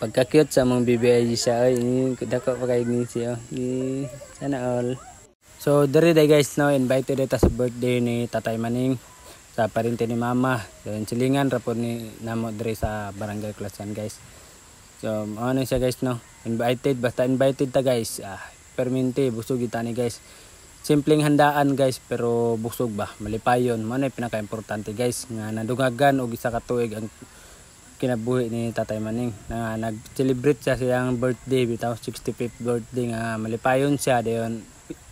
Pagka cute sa mong BBI siya ay dako pa kay ni siya. Sana all. So diri day guys no, invited dito sa birthday ni Tatay Maning sa parente ni Mama. Then silingan ra po ni namo diri sa Barangay Klasan guys. So ano siya guys no, invited basta invited ta guys. Perminti busog kita ni guys. Simpleng handaan guys pero busog ba, malipayon. Mao na pinaka-importante guys nga nadugagan og isa ka tuig ang kinabuhi ni Tatay Maning na nag-celebrate siya siyang birthday bitaw 65th birthday nga malipayon siya dayon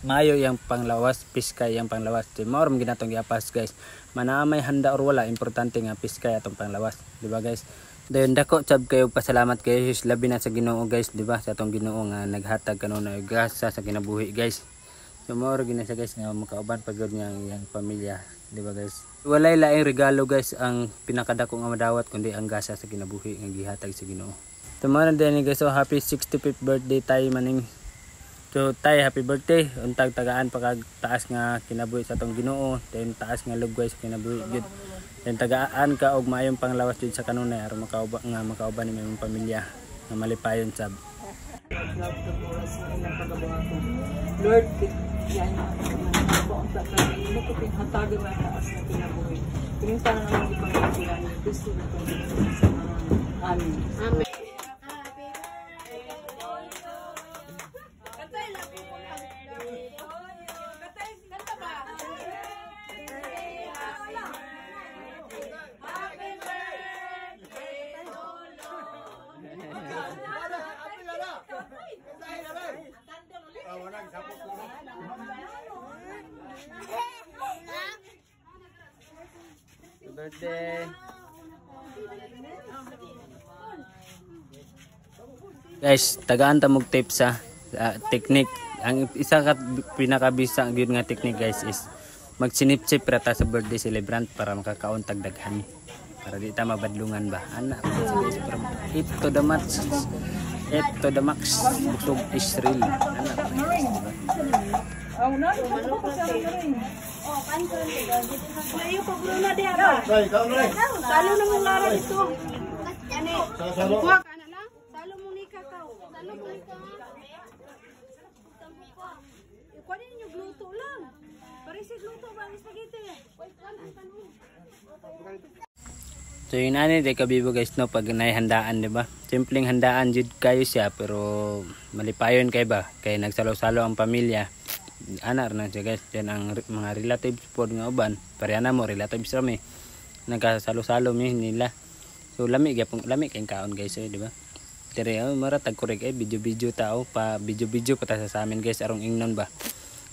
mayo yang panglawas piskay yang panglawas di mao ram ginatong giapas guys manamay handa or wala importante nga piskay atong panglawas di ba guys dayon dako sab kayo pasalamat kayo labi na sa Ginoo guys di ba sa atong Ginoo nga naghatag kanuna og grasya sa kinabuhi guys so mao ra gina siya guys nga makauban pagod niya yang pamilya di ba guys walay laing regalo guys ang pinakadako nga madawat kundi ang gasa sa kinabuhi nga gihatag sa Ginoo. Tumaran din guys so happy 65th birthday Tay Maning. So Tay happy birthday untag tagaan pagag taas nga kinabuhi sa tong Ginoo then taas nga lugway sa kinabuhi gid. Then tagaan ka og maayong panglawas jud sa kanunay aron makauban ni imong pamilya nga malipayon sab. Lord, yan po ang tatay mo ko pinhatagan na taas na kinabuhi. Pinunta na naman di pangkakila ni Kristo na pagkakas sa mga amin. Amen. Birthday. Guys, tagaan ta mog tips sa technique. Ang isa ka pinakabisa gyud nga technique guys is magsinip-sip ra ta sa birthday celebrant para makakaon tag daghan. Para di ta mabadlungan ba. Ana, it to the max. It to the max. Busog is real. Ana. Ayo ko Bruno dia ba? Salo na mong lara dito. Ani. Kuha ka na lang. Salo mo ni kakao. Salo mo ni kakao. Kuha din yung gluto lang. Parisi gluto ba ang spaghetti? So yun ani de kabibo guys no pag naihandaan di ba? Simpleng handaan jud kayo siya pero malipayon kay ba? Kay nagsalo-salo ang pamilya. Anak na siya guys yan ang mga relatives po nga uban pareha na mo relatives rami nagkasalo-salo nila so lami kayong kaon guys di ba dire maratag korek video tao pa video pa ta sa amin guys arong ingnon ba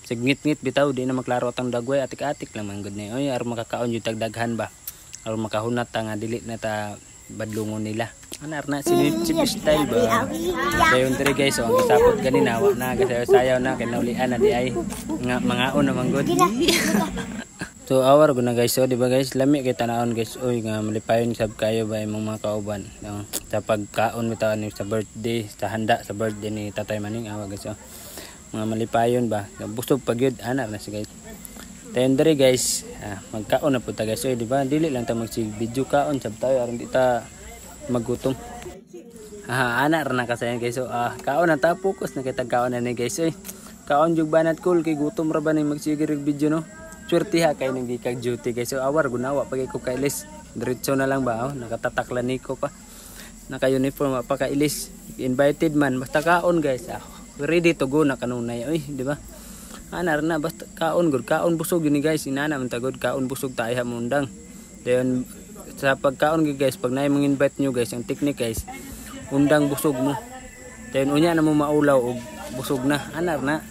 signgit-ngit bitaw di na maklaro atang dagway atik-atik lang man gud ni oy aron makakaon jud tag daghan ba aron makahunat ta nga dili na ta badlungon nila anar na sinip style ba dayon dire guys so ang gisapot ganina wa na gasayaw na kay naulian na di ay nga mangaon naman gud so awar gud na guys so di ba guys lami kay tanaon guys oy nga malipayon sab kayo ba imong mga kauban sa pagkaon bitaw ni sa birthday sa handa sa birthday ni Tatay Maning awa guys so mga malipayon ba busog pag yun anar na si guys tayon dire guys magkaon na po ta guys so di ba dili lang ta magsig video kaon sab tayo aron di ta magutom ana ra na kasayan guys so kaon na ta focus na kay tagkaon na ni guys kaon jug banat cool kay gutom ra ba ni magsigirig video no swerte ha kay nang gikag duty guys so awar gunawa pagay ko kailis diretso na lang ba nakatataklan niko pa naka uniform pa kailis invited man basta kaon guys ready to go na kanunay oy di ba ana ra na basta kaon gud kaon busog ni guys inana man tagod kaon busog ta iha mundang dayon sa pagkaon guys pag naay mong invite nyo guys ang technique guys undang busog mo dayon unya na mo maulaw og busog na anar na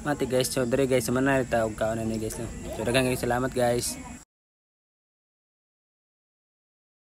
mati guys so dire guys manay ta og kaon na ni guys no so daghang salamat guys.